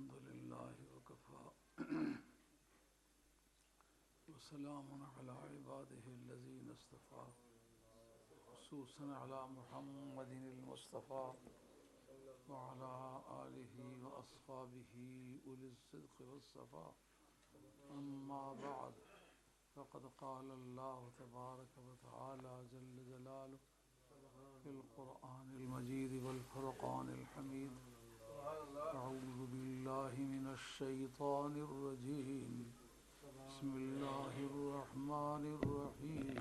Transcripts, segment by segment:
الحمد لله وكفى وسلام على عباده الذين اصطفى خصوصا على محمد المصطفى وعلى آله وأصحابه أولي الصدق والصفاء. أما بعد فقد قال الله تبارك وتعالى جل جلاله في القرآن المجيد والفرقان الحميد: أعوذ بالله من الشيطان الرجيم بسم الله الرحمن الرحيم.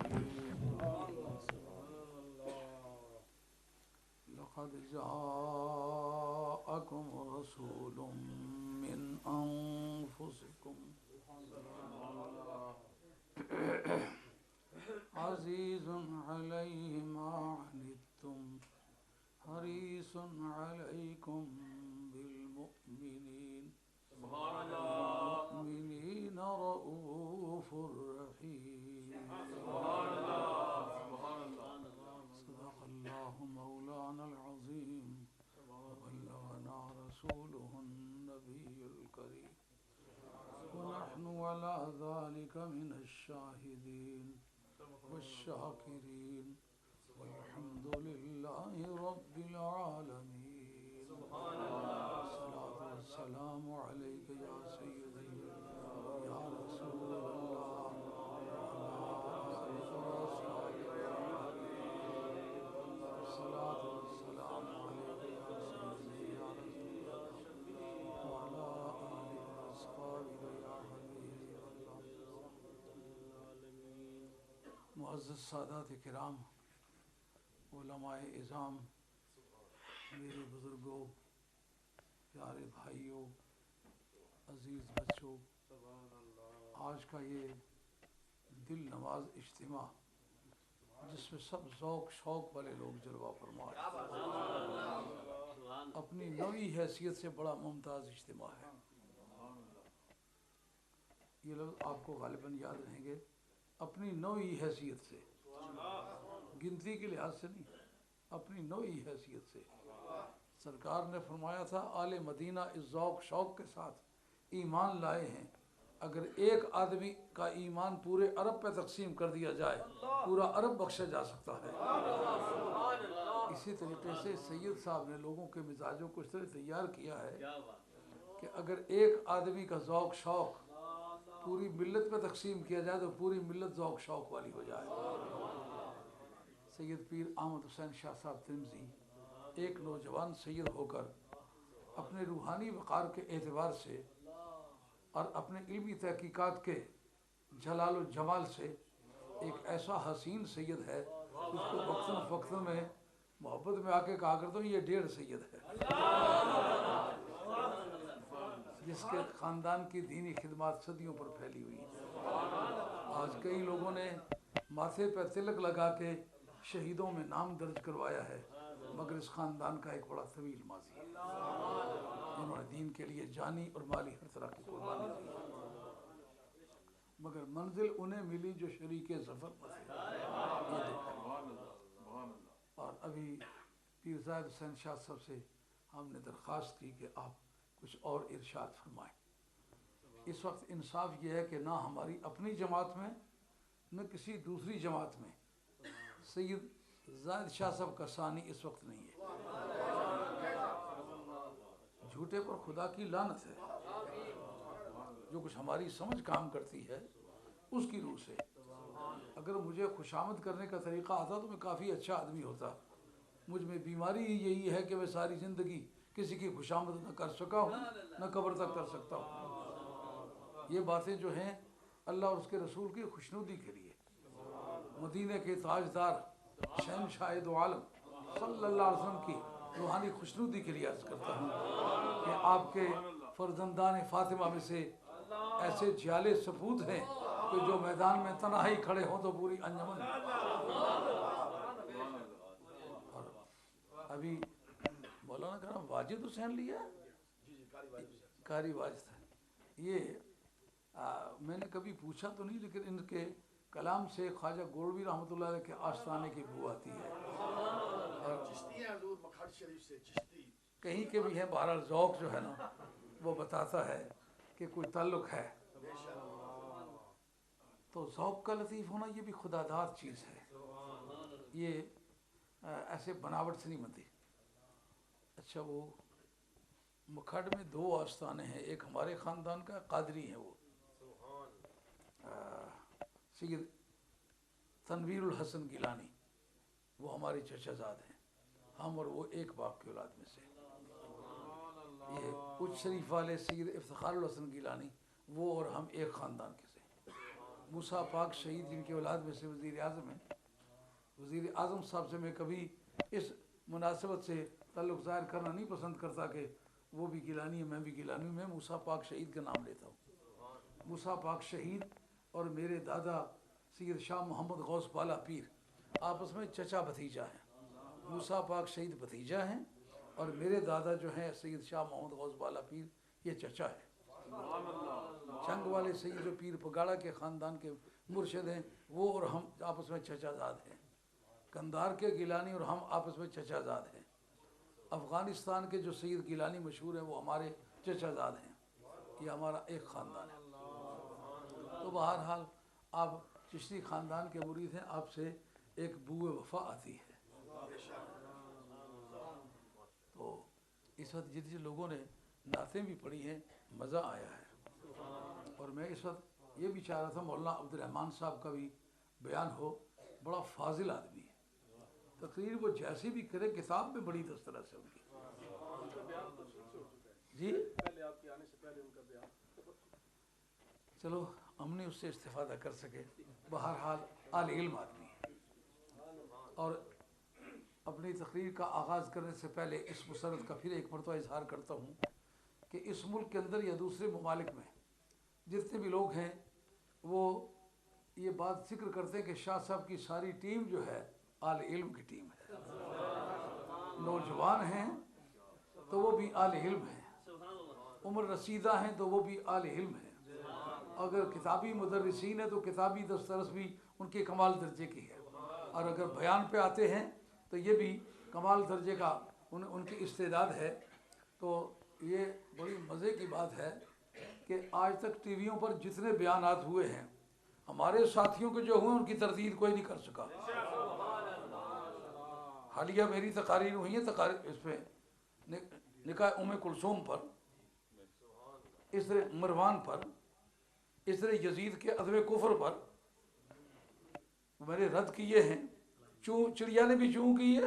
لقد جاءكم رسول من أنفسكم عزيز عليه ما عنتم حريص عليكم بالمؤمنين رؤوف رحيم. صدق الله مولانا العظيم وبلغنا رسوله النبي الكريم ونحن على ذلك من الشاهدين والشاكرين والحمد لله رب العالمين. الصلاة والسلام عليك يا سيدي يا رسول الله الصلاة والسلام عليك يا سيدي يا رسول الله وعلى آله وأصحابه يا حبيب الله. معزز سادات کرام، علماء اعظام، میرے بزرگوں، پیارے بھائیوں، عزیز بچوں، آج کا یہ دل نواز اجتماع جس میں سب ذوق شوق والے لوگ جلوہ فرما ہیں، اپنی نوعی حیثیت سے بڑا ممتاز اجتماع ہے. یہ لوگ آپ کو غالباً یاد رہیں گے، اپنی نوعی حیثیت سے، گنتی کے لحاظ سے نہیں، اپنی نوعی حیثیت سے. سرکار نے فرمایا تھا آل مدینہ اس ذوق شوق کے ساتھ ایمان لائے ہیں، اگر ایک آدمی کا ایمان پورے عرب پہ تقسیم کر دیا جائے پورا عرب بخشا جا سکتا ہے. اسی طریقے سے سید صاحب نے لوگوں کے مزاجوں کو اس طرح تیار کیا ہے کہ اگر ایک آدمی کا ذوق شوق پوری ملت پہ تقسیم کیا جائے تو پوری ملت ذوق شوق والی ہو جائے. سید پیر احمد حسین شاہ صاحب ترمذی ایک نوجوان سید ہو کر اپنے روحانی وقار کے اعتبار سے اور اپنے علمی تحقیقات کے جلال و جمال سے ایک ایسا حسین سید ہے جس کو وقتاً فوقتاً میں محبت میں آ کے کہا کرتا ہوں یہ 1.5 سید ہے، جس کے خاندان کی دینی خدمات صدیوں پر پھیلی ہوئی ہے. آج کئی لوگوں نے ماتھے پر تلک لگا کے شہیدوں میں نام درج کروایا ہے، مگر اس خاندان کا ایک بڑا طویل ماضی ہے. انہوں نے دین کے لیے جانی اور مالی ہر طرح کی قربانی دی، مگر منزل انہیں ملی جو شریک ظفر پر تھے. اور ابھی پیر زاہد حسین شاہ صاحب سے ہم نے درخواست کی کہ آپ کچھ اور ارشاد فرمائیں. اس وقت انصاف یہ ہے کہ نہ ہماری اپنی جماعت میں نہ کسی دوسری جماعت میں سید زاہد شاہ صاحب کا ثانی اس وقت نہیں ہے. جھوٹے پر خدا کی لعنت ہے. جو کچھ ہماری سمجھ کام کرتی ہے اس کی روح سے، اگر مجھے خوشامد کرنے کا طریقہ آتا تو میں کافی اچھا آدمی ہوتا. مجھ میں بیماری ہی یہی ہے کہ میں ساری زندگی کسی کی خوشامد نہ کر سکا ہوں نہ قبر تک کر سکتا ہوں. یہ باتیں جو ہیں اللہ اور اس کے رسول کی خوشنودی کے لیے، مدینہ کے تاجدار شہنشاہ دو عالم صلی اللہ علیہ وسلم کی روحانی خوشنودی کے لیے عرض کرتا ہوں کہ آپ کے فرزندان فاطمہ میں سے ایسے 46 سپوت ہیں کہ جو میدان میں تنہائی کھڑے ہوں تو پوری انجمن. اور ابھی مولانا کرام واجد حسین لیا، قاری واجد ہے. یہ میں نے کبھی پوچھا تو نہیں، لیکن ان کے کلام سے خواجہ گولوی رحمۃ اللہ علیہ کے آستانے کی بو آتی ہے. کہیں کے بھی ہیں، بہرحال ذوق جو ہے نا وہ بتاتا ہے کہ کوئی تعلق ہے، تو ذوق کا لطیف ہونا یہ بھی خدا داد چیز ہے، یہ ایسے بناوٹ سے نہیں بنتی۔ اچھا، وہ مکھڈ میں 2 آستانے ہیں، ایک ہمارے خاندان کا قادری ہیں، وہ سید تنویر الحسن گیلانی، وہ ہمارے چچا زاد ہیں، ہم اور وہ ایک باپ کی اولاد میں سے۔ یہ کچھ شریف والے سید افتخار الحسن گیلانی، وہ اور ہم ایک خاندان کے سے۔ موسیٰ پاک شہید جن کی اولاد میں سے وزیر اعظم ہیں، وزیر اعظم صاحب سے میں کبھی اس مناسبت سے تعلق ظاہر کرنا نہیں پسند کرتا کہ وہ بھی گیلانی ہے میں بھی گیلانی ہوں، میں موسیٰ پاک شہید کا نام لیتا ہوں۔ موسیٰ پاک شہید اور میرے دادا سید شاہ محمد غوث بالا پیر آپس میں چچا بھتیجا ہیں۔ موسیٰ پاک شہید بھتیجا ہیں اور میرے دادا جو ہیں سید شاہ محمد غوث بالا پیر یہ چچا ہے۔ چنگ والے سید جو پیر پگاڑا کے خاندان کے مرشد ہیں، وہ اور ہم آپس میں چچا زاد ہیں۔ کندھار کے گیلانی اور ہم آپس میں چچا زاد ہیں۔ افغانستان کے جو سید گیلانی مشہور ہیں وہ ہمارے چچا زاد ہیں، یہ ہمارا ایک خاندان ہے۔ تو بہرحال آپ چشتی خاندان کے مرید ہیں، آپ سے ایک بوئے وفا آتی ہے۔ تو اس وقت جتنے لوگوں نے نعتیں بھی پڑھی ہیں مزہ آیا ہے، اور میں اس وقت یہ بھی چاہ رہا تھا مولانا عبد الرحمن صاحب کا بھی بیان ہو، بڑا فاضل آدمی ہے، تقریر وہ جیسی بھی کرے کتاب میں بڑی دسترس ہے ان کی۔ جی چلو ہم نے اس سے استفادہ کر سکے، بہرحال اہل علم آدمی ہے۔ اور اپنی تقریر کا آغاز کرنے سے پہلے اس مسرت کا پھر ایک مرتبہ اظہار کرتا ہوں کہ اس ملک کے اندر یا دوسرے ممالک میں جتنے بھی لوگ ہیں وہ یہ بات ذکر کرتے ہیں کہ شاہ صاحب کی ساری ٹیم جو ہے اہل علم کی ٹیم ہے، نوجوان ہیں تو وہ بھی اہل علم ہیں، عمر رسیدہ ہیں تو وہ بھی اہل علم ہیں، اگر کتابی مدرسین ہیں تو کتابی دسترس بھی ان کے کمال درجے کی ہے، اور اگر بیان پہ آتے ہیں تو یہ بھی کمال درجے کا ان کی استعداد ہے۔ تو یہ بڑی مزے کی بات ہے کہ آج تک ٹی ویوں پر جتنے بیانات ہوئے ہیں ہمارے ساتھیوں کے جو ہوئے ان کی تردید کوئی نہیں کر سکا۔ حالیہ میری تقاریر ہوئی ہیں اس پہ نکاح کلثوم پر، اس طرح مروان پر، اس طرح یزید کے عدم کفر پر میں نے رد کیے ہیں۔ چڑیا نے بھی چوں کی ہے،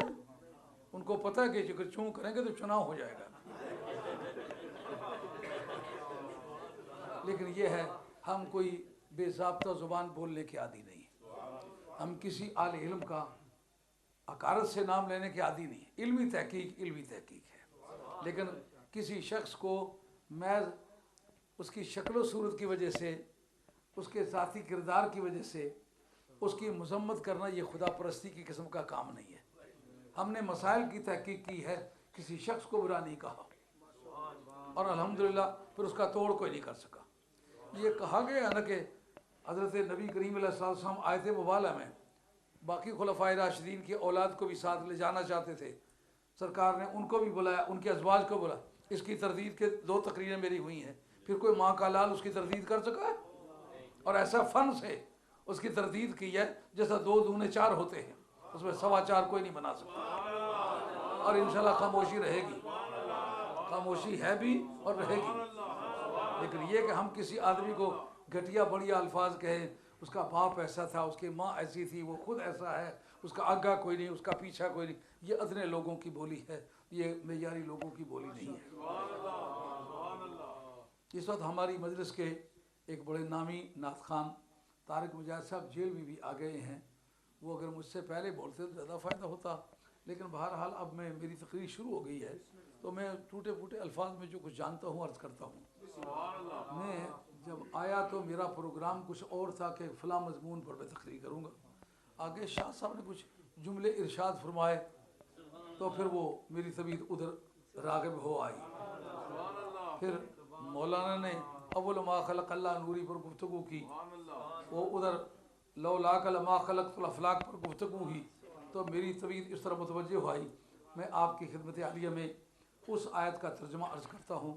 ان کو پتہ ہے کہ اگر چوں کریں گے تو چناؤ ہو جائے گا، لیکن یہ ہے ہم کوئی بے ضابطہ زبان بولنے کے عادی نہیں، ہم کسی اہل علم کا حقارت سے نام لینے کے عادی نہیں۔ علمی تحقیق ہے، لیکن کسی شخص کو محض اس کی شکل و صورت کی وجہ سے، اس کے ذاتی کردار کی وجہ سے اس کی مذمت کرنا یہ خدا پرستی کی قسم کا کام نہیں ہے۔ ہم نے مسائل کی تحقیق کی ہے، کسی شخص کو برا نہیں کہا، اور الحمدللہ پھر اس کا توڑ کوئی نہیں کر سکا۔ یہ کہا گیا نا کہ حضرت نبی کریم علیہ الصلوۃ والسلام آیت مبالغہ میں باقی خلفائے راشدین کی اولاد کو بھی ساتھ لے جانا چاہتے تھے، سرکار نے ان کو بھی بلایا، ان کے ازواج کو بلایا۔ اس کی تردید کے 2 تقریریں میری ہوئی ہیں، پھر کوئی ماں کا لال اس کی تردید کر سکا ہے؟ اور ایسا فن سے اس کی تردید کی ہے جیسا 2 دگنے 4 ہوتے ہیں، اس میں 4.25 کوئی نہیں بنا سکتا، اور انشاءاللہ خاموشی رہے گی، خاموشی ہے بھی اور رہے گی۔ لیکن یہ کہ ہم کسی آدمی کو گھٹیا بڑھیا الفاظ کہیں، اس کا باپ ایسا تھا، اس کی ماں ایسی تھی، وہ خود ایسا ہے، اس کا آگا کوئی نہیں، اس کا پیچھا کوئی نہیں، یہ ادنے لوگوں کی بولی ہے، یہ معیاری لوگوں کی بولی نہیں ہے۔ اس وقت ہماری مجلس کے ایک بڑے نامی نعت خوان طارق مجاہد صاحب جیل میں بھی آ گئے ہیں، وہ اگر مجھ سے پہلے بولتے تو زیادہ فائدہ ہوتا، لیکن بہرحال اب میری تقریر شروع ہو گئی ہے تو میں ٹوٹے پھوٹے الفاظ میں جو کچھ جانتا ہوں عرض کرتا ہوں۔ میں جب آیا تو میرا پروگرام کچھ اور تھا کہ فلاں مضمون پر میں تقریر کروں گا، آگے شاہ صاحب نے کچھ جملے ارشاد فرمائے تو پھر وہ میری طبیعت ادھر راغب ہو آئی۔ پھر مولانا نے اول ما خلق اللہ نوری پر گفتگو کی، وہ ادھر لولاک لما خلقت الافلاک پر گفتگو کی، تو میری طبیعت اس طرح متوجہ ہوئی۔ میں آپ کی خدمت عالیہ میں اس آیت کا ترجمہ عرض کرتا ہوں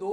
2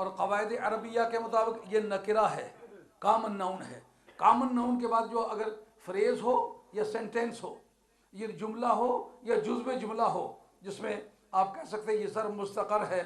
اور قواعد عربیہ کے مطابق یہ نکرہ ہے، کامن ناؤن ہے. کامن ناؤن کے بعد جو اگر فریز ہو یا سینٹینس ہو، یہ جملہ ہو یا جزو جملہ ہو، جس میں آپ کہہ سکتے ہیں یہ ضرب مستقر ہے،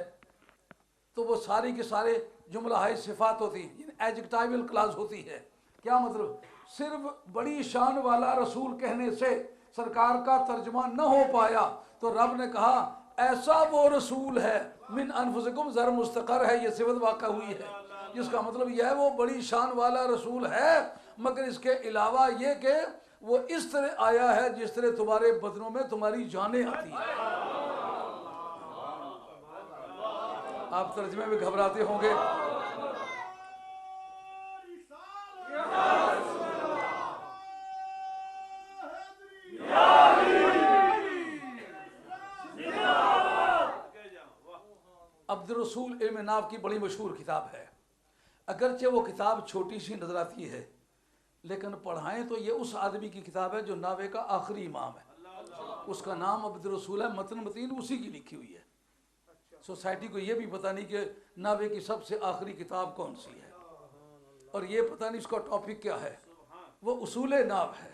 تو وہ ساری کے سارے جملہ ہے صفات ہوتی ہیں، ایڈجیکٹائیول کلاس ہوتی ہے. کیا مطلب؟ صرف بڑی شان والا رسول کہنے سے سرکار کا ترجمہ نہ ہو پایا تو رب نے کہا ایسا وہ رسول ہے من انفسکم، ضرب مستقر ہے، یہ صفت واقع ہوئی ہے، جس کا مطلب یہ ہے وہ بڑی شان والا رسول ہے، مگر اس کے علاوہ یہ کہ وہ اس طرح آیا ہے جس طرح تمہارے بدنوں میں تمہاری جانیں آتی ہیں. آپ ترجمے میں گھبراتے ہوں گے. عبد الرسول علم ناف کی بڑی مشہور کتاب ہے. اگرچہ وہ کتاب چھوٹی سی نظر آتی ہے لیکن پڑھائیں تو یہ اس آدمی کی کتاب ہے جو ناوے کا آخری امام ہے. اس کا نام عبد الرسول ہے، متن متین اسی کی لکھی ہوئی ہے. سوسائٹی کو یہ بھی پتہ نہیں کہ ناوے کی سب سے آخری کتاب کون سی ہے، اور یہ پتہ نہیں اس کا ٹاپک کیا ہے. وہ اصول ناو ہے،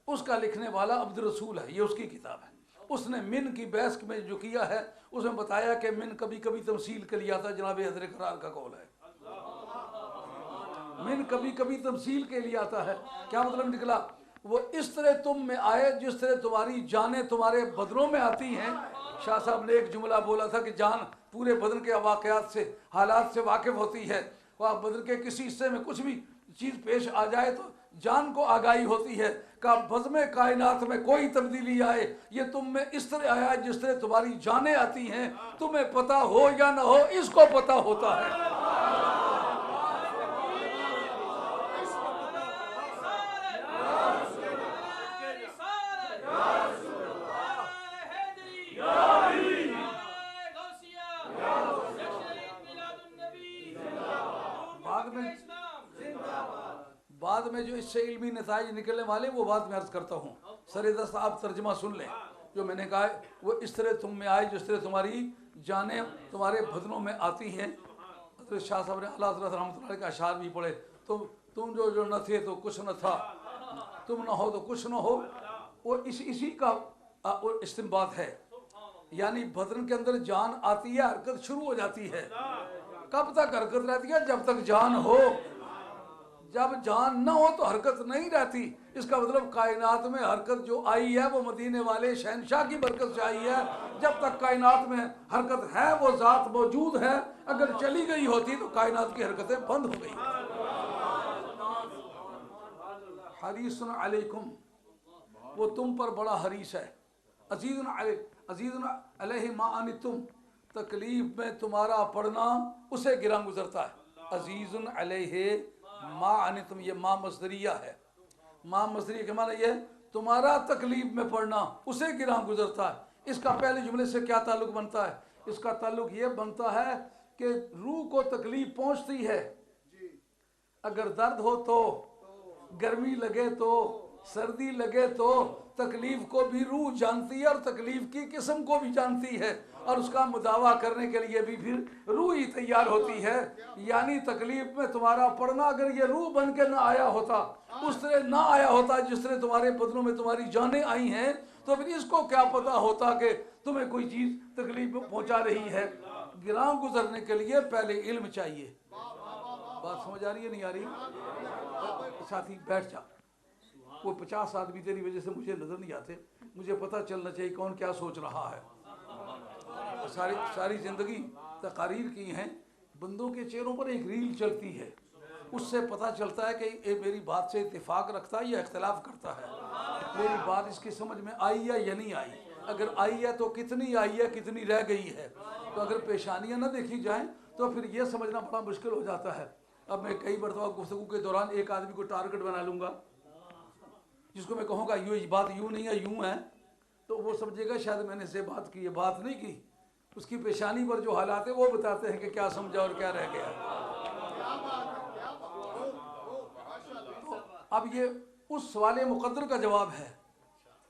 اس کا لکھنے والا عبد الرسول ہے، یہ اس کی کتاب ہے. اس نے من کی بحث میں جو کیا ہے اس میں بتایا کہ من کبھی کبھی تمثیل کے لیے آتا ہے، جناب حضرت قرار کا قول ہے. من کبھی کبھی تمثیل کے لیے آتا ہے. کیا مطلب نکلا؟ وہ اس طرح تم میں آئے جس طرح تمہاری جانیں تمہارے بدنوں میں آتی ہیں. شاہ صاحب نے ایک جملہ بولا تھا کہ جان پورے بدن کے واقعات سے، حالات سے واقف ہوتی ہے. وہ بدن کے کسی حصے میں کچھ بھی چیز پیش آ جائے تو جان کو آگاہی ہوتی ہے. کہ بزم کائنات میں کوئی تبدیلی آئے یہ تم میں اس طرح آیا جس طرح تمہاری جانیں آتی ہیں، تمہیں پتہ ہو یا نہ ہو اس کو پتہ ہوتا ہے. بعد میں جو اس سے علمی نتائج نکلنے والے وہ بعد میں عرض کرتا ہوں. سر دست آپ ترجمہ سن لیں. جو میں نے کہا ہے وہ اس طرح تم میں آئے جس طرح تمہاری جانیں تمہارے بدنوں میں آتی ہیں. حضرت شاہ صاحب نے اللہ حضرت رحمۃ اللہ علیہ کے اشعار بھی پڑھے. تم جو نہ تھے تو کچھ نہ تھا، تم نہ ہو تو کچھ نہ ہو. وہ اسی کا استنباط ہے. یعنی بدن کے اندر جان آتی ہے، حرکت شروع ہو جاتی ہے. کب تک حرکت رہتی ہے؟ جب تک جان ہو. جب جان نہ ہو تو حرکت نہیں رہتی. اس کا مطلب کائنات میں حرکت جو آئی ہے وہ مدینے والے شہنشاہ کی برکت سے آئی ہے. جب تک کائنات میں حرکت ہے وہ ذات موجود ہے. اگر چلی گئی ہوتی تو کائنات کی حرکتیں بند ہو گئی. حریص علیکم، وہ تم پر بڑا حریص ہے. عزیز علیہ ما عنتم، تکلیف میں تمہارا پڑنا اسے گراں گزرتا ہے. عزیز علیہ ما عنتم، یہ ما مصدریہ ہے. ما مصدریہ کے معنی یہ تمہارا تکلیف میں پڑنا اسے گراں گزرتا ہے. اس کا پہلے جملے سے کیا تعلق بنتا ہے؟ اس کا تعلق یہ بنتا ہے کہ روح کو تکلیف پہنچتی ہے. اگر درد ہو تو، گرمی لگے تو، سردی لگے تو تکلیف کو بھی روح جانتی ہے اور تکلیف کی قسم کو بھی جانتی ہے، اور اس کا مداوع کرنے کے لیے بھی پھر روح ہی تیار ہوتی ہے. یعنی تکلیف میں تمہارا پڑنا اگر یہ روح بن کے نہ آیا ہوتا، اس طرح نہ آیا ہوتا جس طرح تمہارے بدنوں میں تمہاری جانیں آئی ہیں، تو پھر اس کو کیا پتا ہوتا کہ تمہیں کوئی چیز تکلیف پہنچا رہی ہے. گراں گزرنے کے لیے پہلے علم چاہیے. بات سمجھ آ رہی ہے نہیں آ رہی؟ ساتھی بیٹھ جا. وہ 50 آدمی تیری وجہ سے مجھے نظر نہیں آتے. مجھے پتہ چلنا چاہیے کون کیا سوچ رہا ہے. ساری زندگی تقاریر کی ہیں. بندوں کے چہروں پر ایک ریل چلتی ہے، اس سے پتہ چلتا ہے کہ یہ میری بات سے اتفاق رکھتا ہے یا اختلاف کرتا ہے. میری بات اس کی سمجھ میں آئی ہے یا نہیں آئی. اگر آئی ہے تو کتنی آئی ہے، کتنی رہ گئی ہے. تو اگر پیشانیاں نہ دیکھی جائیں تو پھر یہ سمجھنا بڑا مشکل ہو جاتا ہے. اب میں کئی مرتبہ گفتگو کے دوران ایک آدمی کو ٹارگٹ بنا لوں گا جس کو میں کہوں گا یہ بات یوں نہیں ہے یوں ہے، تو وہ سمجھے گا شاید میں نے سے بات کی، یہ بات نہیں کی. اس کی پیشانی پر جو حالات ہیں وہ بتاتے ہیں کہ کیا سمجھا اور کیا رہ گیا. تو اب یہ اس سوال مقدر کا جواب ہے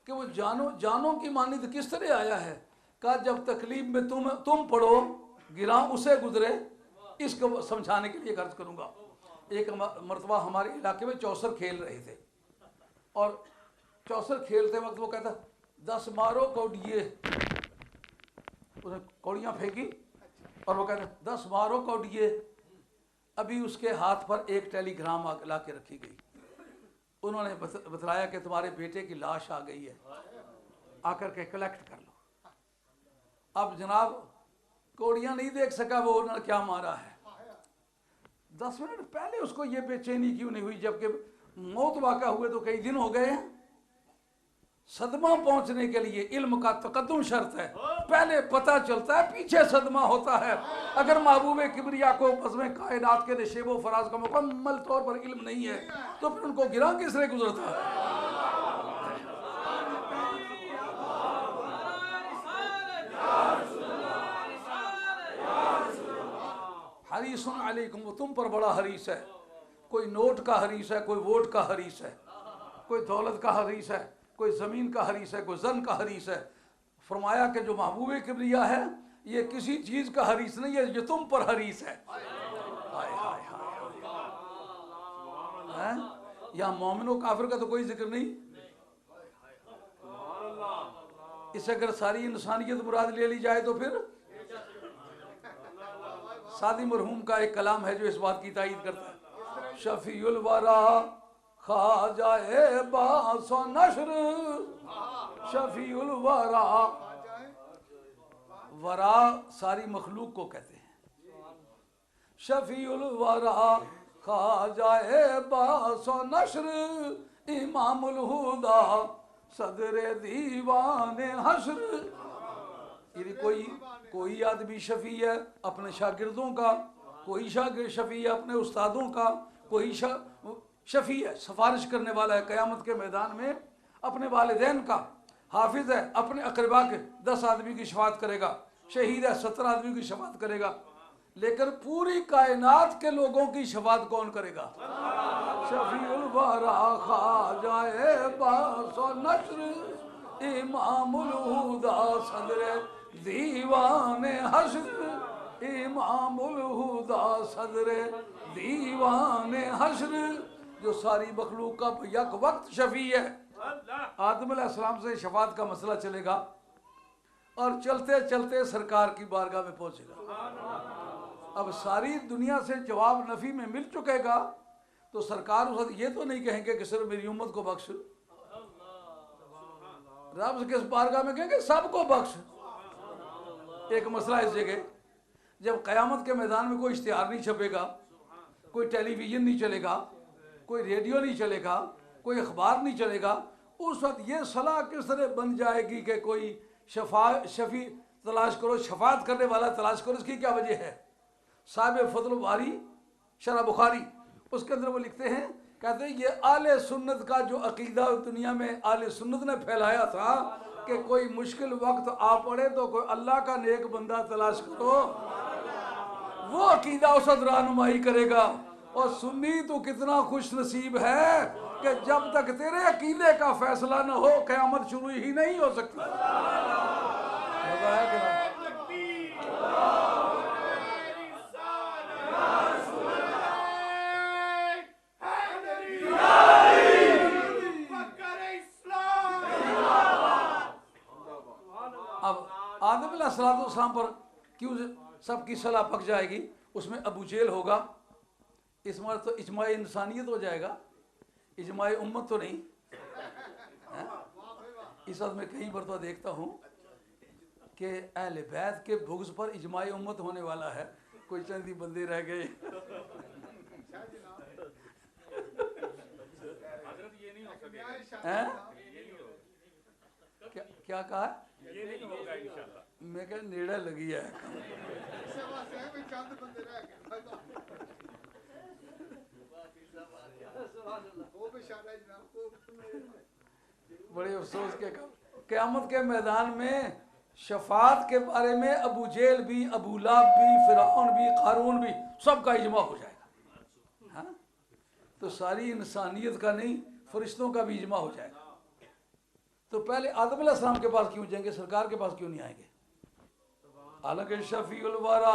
کہ وہ جانوں کی مانند کس طرح آیا ہے. کہا جب تکلیف میں تم پڑو گراں اسے گزرے، اس کو سمجھانے کے لیے عرض کروں گا. ایک مرتبہ ہمارے علاقے میں چوسر کھیل رہے تھے اور چوسر کھیلتے وقت وہ کہتا 10 مارو کوڈیے. اس نے کوڑیاں پھینکی اور وہ کہتا 10 مارو کوڈیے. ابھی اس کے ہاتھ پر ایک ٹیلی گرام لا کے رکھی گئی. انہوں نے بتلایا کہ تمہارے بیٹے کی لاش آ گئی ہے, آ کر کے کلیکٹ کر لو. اب جناب کوڑیاں نہیں دیکھ سکا وہ انہوں نے کیا مارا ہے. 10 منٹ پہلے اس کو یہ بے چینی کیوں نہیں ہوئی جبکہ موت واقع ہوئے تو کئی دن ہو گئے ہیں. صدمہ پہنچنے کے لیے علم کا تقدم شرط ہے. پہلے پتہ چلتا ہے پیچھے صدمہ ہوتا ہے. اگر محبوب کبریا کو بزم کائنات کے نشیب و فراز کا مکمل طور پر علم نہیں ہے تو پھر ان کو گرا کس طرح گزرتا ہے. حریص علیکم, وہ تم پر بڑا حریص ہے. کوئی نوٹ کا حریص ہے, کوئی ووٹ کا حریص ہے, کوئی دولت کا حریص ہے, کوئی زمین کا حریص ہے, کوئی زن کا حریص ہے. فرمایا کہ جو محبوب کبریا ہے یہ کسی چیز کا حریص نہیں ہے, یہ تم پر حریص ہے. یہاں مومن و کافر کا تو کوئی ذکر نہیں. اسے اگر ساری انسانیت مراد لے لی جائے تو پھر سعدی مرحوم کا ایک کلام ہے جو اس بات کی تائید کرتا ہے. شفیع الورا خواجہ باس و نشر, شفیع الورا, ورا ساری مخلوق کو کہتے ہیں. شفیع الورا خواجہ باس و نشر, امام الہدا صدر دیوان حشر. یعنی کوئی آدمی شفیع ہے اپنے شاگردوں کا, کوئی شاگرد شفیع ہے اپنے استادوں کا, کوئی شفیع ہے سفارش کرنے والا ہے قیامت کے میدان میں اپنے والدین کا, حافظ ہے اپنے اقربا کے 10 آدمی کی شفاعت کرے گا, شہید ہے 70 آدمی کی شفاعت کرے گا. لیکن پوری کائنات کے لوگوں کی شفاعت کون کرے گا؟ شفیع الورا خواجہ باس و نشر, امام الہدا صدر دیوان حشر, امام الہدا صدر دیوان حشر. جو ساری مخلوق کا یک وقت شفیع ہے. آدم علیہ السلام سے شفاعت کا مسئلہ چلے گا اور چلتے چلتے سرکار کی بارگاہ میں پہنچے گا. اب ساری دنیا سے جواب نفی میں مل چکے گا تو سرکار اس وقت یہ تو نہیں کہیں گے کہ صرف میری امت کو بخش, رب کس بارگاہ میں کہیں گے سب کو بخش. ایک مسئلہ اس جگہ, جب قیامت کے میدان میں کوئی اشتہار نہیں چھپے گا, کوئی ٹیلی ویژن نہیں چلے گا, کوئی ریڈیو نہیں چلے گا, کوئی اخبار نہیں چلے گا, اس وقت یہ صلاح کس طرح بن جائے گی کہ کوئی شفیع تلاش کرو, شفاعت کرنے والا تلاش کرو. اس کی کیا وجہ ہے؟ صاحب فضل الباری شرح بخاری اس کے اندر وہ لکھتے ہیں, کہتے ہیں یہ اہل سنت کا جو عقیدہ دنیا میں اہل سنت نے پھیلایا تھا کہ کوئی مشکل وقت آ پڑے تو کوئی اللہ کا نیک بندہ تلاش کرو, وہ عقیدہ اس وقت رہنمائی کرے گا. اور سنی تو کتنا خوش نصیب ہے کہ جب تک تیرے عقیدے کا فیصلہ نہ ہو قیامت شروع ہی نہیں ہو سکتی. اب آدم علیہ السلام پر کیوں سب کی صلاح پک جائے گی؟ اس میں ابو جہل ہوگا, اس مرتبہ تو اجماع انسانیت ہو جائے گا, اجماع امت تو نہیں. اس وقت میں کئی مرتبہ دیکھتا ہوں کہ اہل بیت کے بغض پر اجماع امت ہونے والا ہے, کوئی چند ہی بندے رہ گئے. کیا کہا ہے؟ میں کہ نیڑے لگی ہے. بڑے افسوس کے قیامت کے میدان میں شفاعت کے بارے میں ابو جہل بھی, ابو لہب بھی, فرعون بھی, قارون بھی, سب کا اجماع ہو جائے گا. ہاں تو ساری انسانیت کا نہیں, فرشتوں کا بھی اجماع ہو جائے گا. تو پہلے آدم علیہ السلام کے پاس کیوں جائیں گے, سرکار کے پاس کیوں نہیں آئیں گے؟ حالانکہ شفیع الورا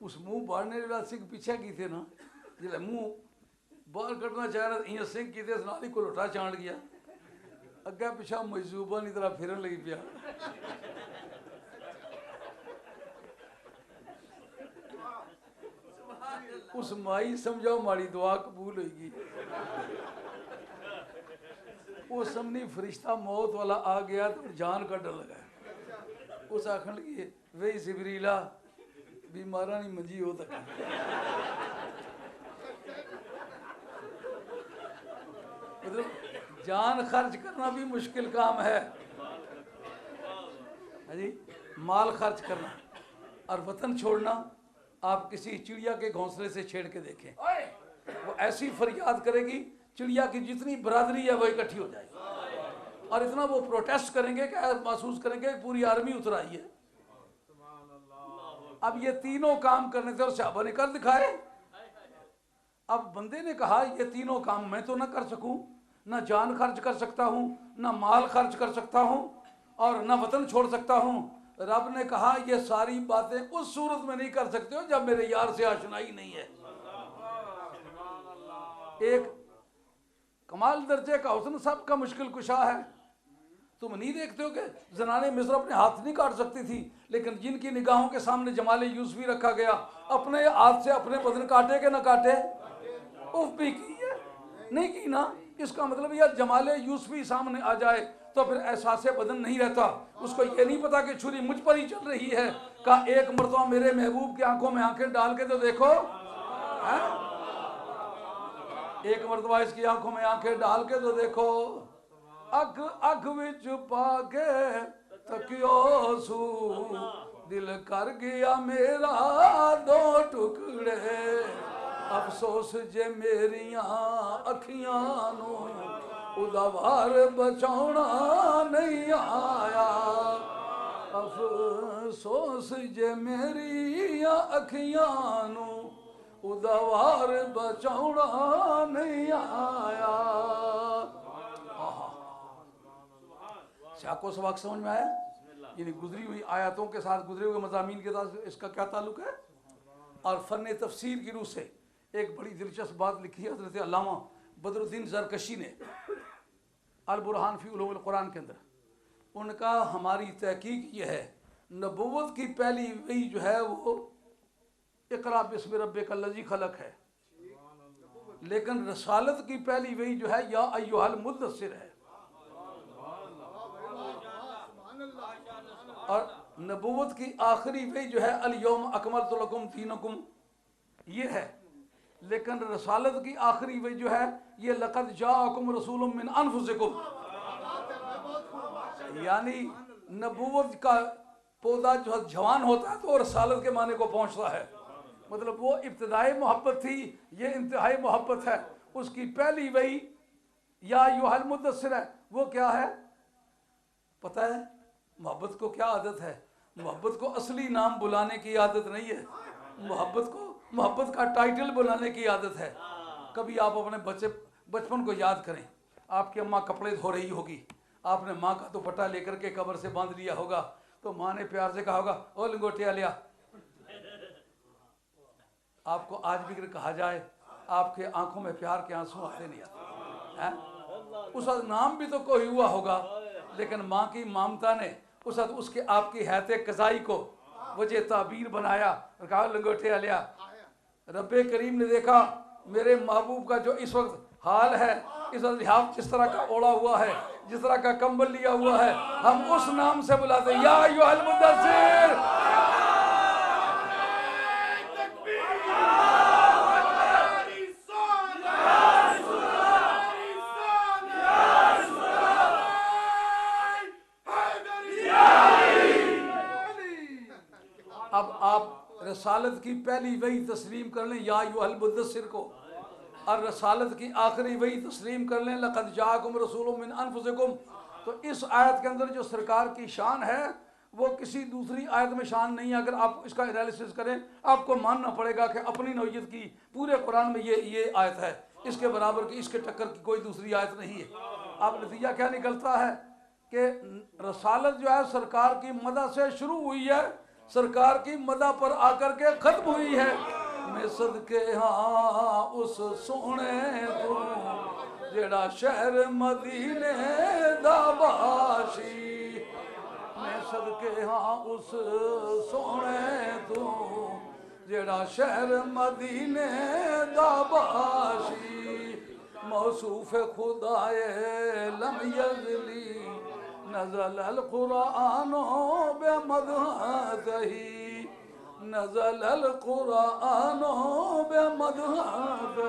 اس منہ باڑنے والا سنگھ پیچھے کی تھے نا جلے منہ باہر کٹنا چاہ رہا یہ سنگھ کی تھے سنالی کو لٹا چانٹ گیا اگا پیچھا مجذوبہ نہیں طرح پھرن لگی پیا اس مائی سمجھاؤ ماڑی دعا قبول ہوئی گی وہ سمنی فرشتہ موت والا آ گیا تو جان کٹن لگا اس آخر لگی وہی جبریلا بیمارہ نہیں منجی ہو تک مطلب جان خرچ کرنا بھی مشکل کام ہے جی مال خرچ کرنا اور وطن چھوڑنا آپ کسی چڑیا کے گھونسلے سے چھیڑ کے دیکھیں وہ ایسی فریاد کرے گی چڑیا کی جتنی برادری ہے وہ اکٹھی ہو جائے گی اور اتنا وہ پروٹیسٹ کریں گے کہ محسوس کریں گے پوری آرمی اتر آئی ہے اب یہ تینوں کام کرنے تھے اور صحابہ نے کر دکھائے اب بندے نے کہا یہ تینوں کام میں تو نہ کر سکوں نہ جان خرچ کر سکتا ہوں نہ مال خرچ کر سکتا ہوں اور نہ وطن چھوڑ سکتا ہوں رب نے کہا یہ ساری باتیں اس صورت میں نہیں کر سکتے ہو جب میرے یار سے آشنائی نہیں ہے ایک کمال درجے کا حسن سب کا مشکل کشا ہے تم نہیں دیکھتے ہو کہ زنانِ مصر اپنے ہاتھ نہیں کاٹ سکتی تھی لیکن جن کی نگاہوں کے سامنے جمال یوسفی رکھا گیا اپنے ہاتھ سے اپنے بدن کاٹے کہ نہ کاٹے اف بھی کی ہے نہیں کی نا اس کا مطلب یہ جمال یوسفی سامنے آ جائے تو پھر احساس بدن نہیں رہتا اس کو یہ نہیں پتا کہ چھری مجھ پر ہی چل رہی ہے کہا ایک مرتبہ میرے محبوب کی آنکھوں میں آنکھیں ڈال کے تو دیکھو ایک مرتبہ اس کی آنکھوں میں آنکھیں ڈال کے تو دیکھو اگ اگ وچ پا کے تکیو سو دل کر گیا میرا دو ٹکڑے افسوس جے میریاں اکھیاں نو ادوار بچاؤنا نہیں آیا افسوس جے میریاں اکھیاں نو ادوار بچاؤنا نہیں آیا کو سبق سمجھ میں آیا یعنی گزری ہوئی آیاتوں کے ساتھ گزرے ہوئے مضامین کے ساتھ اس کا کیا تعلق ہے اور فن تفسیر کی روح سے ایک بڑی دلچسپ بات لکھی ہے حضرت علامہ بدر الدین زرکشی نے البرہان فی علوم القرآن کے اندر ان کا ہماری تحقیق یہ ہے نبوت کی پہلی وحی جو ہے وہ اقرا بسم ربک الذی خلق ہے لیکن رسالت کی پہلی وحی جو ہے یا ایھا المدثر ہے اور نبوت کی آخری وحی جو ہے الیوم اکملت لکم دینکم یہ ہے لیکن رسالت کی آخری وحی جو ہے یہ لقد جاءکم رسول من انفسکم یعنی نبوت کا پودا جو جوان ہوتا ہے تو رسالت کے معنی کو پہنچتا ہے مطلب وہ ابتدائی محبت تھی یہ انتہائی محبت ہے اس کی پہلی وحی یا ایھا المدثر ہے وہ کیا ہے پتہ ہے محبت کو کیا عادت ہے محبت کو اصلی نام بلانے کی عادت نہیں ہے محبت کا ٹائٹل بلانے کی عادت ہے کبھی آپ اپنے بچپن کو یاد کریں آپ کی اماں کپڑے دھو رہی ہوگی آپ نے ماں کا دوپٹہ لے کر کے قبر سے باندھ لیا ہوگا تو ماں نے پیار سے کہا ہوگا او لنگوٹیا لیا آپ کو آج بھی کہا جائے آپ کے آنکھوں میں پیار کے آنسو آتے نہیں آتے اس وقت نام بھی تو کوئی ہوا ہوگا لیکن ماں کی مامتا نے اس وقت اس کے آپ کی حیات قضائی کو وجہ تعبیر بنایا اور کہا لنگوٹیا لیا رب کریم نے دیکھا میرے محبوب کا جو اس وقت حال ہے اس وقت لحاظ جس طرح کا اوڑا ہوا ہے جس طرح کا کمبل لیا ہوا ہے ہم اس نام سے بلاتے ہیں یا ایھا المدثر اب آپ رسالت کی پہلی وحی تسلیم کر لیں یا ایھا المدثر کو اور رسالت کی آخری وحی تسلیم کر لیں لقد جاءکم رسول من انفسکم تو اس آیت کے اندر جو سرکار کی شان ہے وہ کسی دوسری آیت میں شان نہیں ہے اگر آپ اس کا انالیسس کریں آپ کو ماننا پڑے گا کہ اپنی نوعیت کی پورے قرآن میں یہ آیت ہے اس کے برابر کی اس کے ٹکر کی کوئی دوسری آیت نہیں ہے اب نتیجہ کیا نکلتا ہے کہ رسالت جو ہے سرکار کی مدح سے شروع ہوئی ہے سرکار کی مدح پر آ کر کے ختم ہوئی ہے۔ میں صدقے ہاں اس سونے تو جڑا شہر مدینے دا باشی، میں صدقے ہاں اس سونے تو جڑا شہر مدینے دا باشی، موصوف خدائے لم یزلی نزل القرآن بمدحتہ، نزل القرآن بمدحتہ۔